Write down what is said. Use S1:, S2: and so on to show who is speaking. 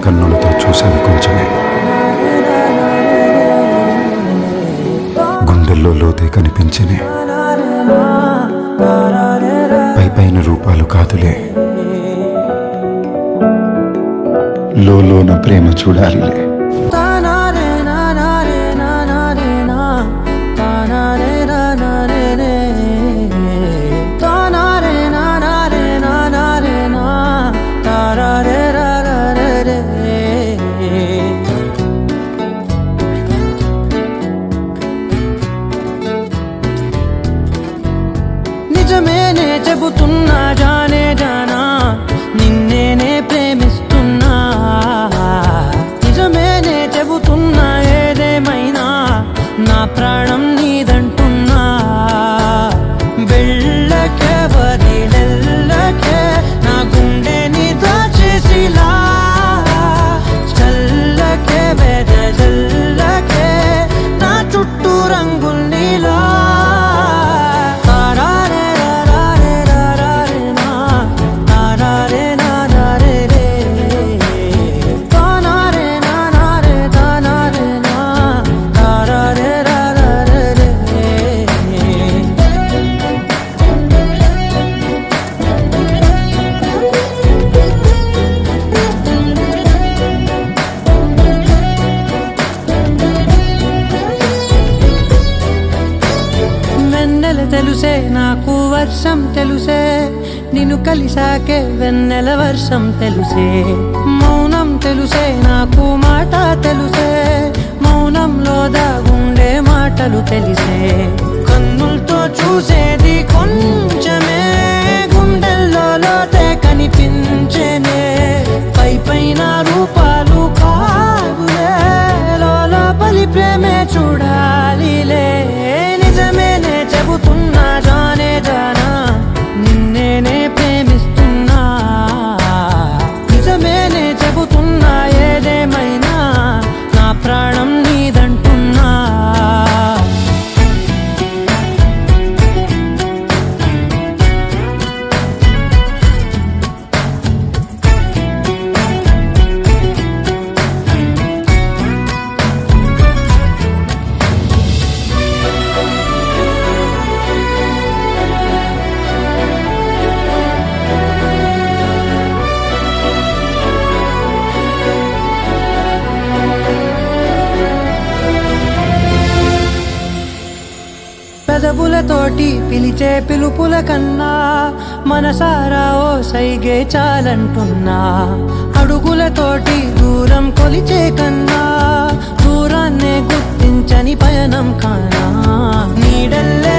S1: కన్నులతో చూసేది కొంచెమే. గుండెల్లో లోతే కనిపించనే పైపైన రూపాలు కాదులే, లోన ప్రేమ చూడాలిలే.
S2: నిజమేనే చెబుతున్నా జానే జానా, నిన్నేనే ప్రేమిస్తున్నా. నిజమేనే చెబుతున్నా ఏదేమైనా నా ప్రాణం నీదంటున్నా. వెళ్ళకే వదిలెళ్ళకే నా గుండెని దాచేసిలా, చల్లకే వెదజల్లకే నా చుట్టూ రంగుల్నిలా. తెలుసే నాకు వర్షం తెలుసే, నిన్ను కలిసాకే వెన్నెల వర్షం తెలుసే. మౌనం తెలుసే నాకు మాట తెలుసే, మౌనంలో దాగుండే మాటలు తెలిసే. కన్నులతో చూసేది కొంచెమే, గుండెల్లో లోతే కనిపించేనే. పైపైన రూపాలు కాదులే, లోపలి ప్రేమే చూడాలిలే. నిజమేనే చెబుతున్నా జానే జానా, నిన్నేనే ప్రేమిస్తున్నా. నిజమేనే చెబుతున్నా ఏదేమైనా నా ప్రాణం నీదంటున్నా. పెదవులతోటి పిలిచే పిలుపుల కన్నా మనసారా ఓ సైగే చాలంటున్నా. అడుగులతోటి దూరం కొలిచే కన్నా దూరాన్నే గుర్తించని పయనం కానా. నీడల్లే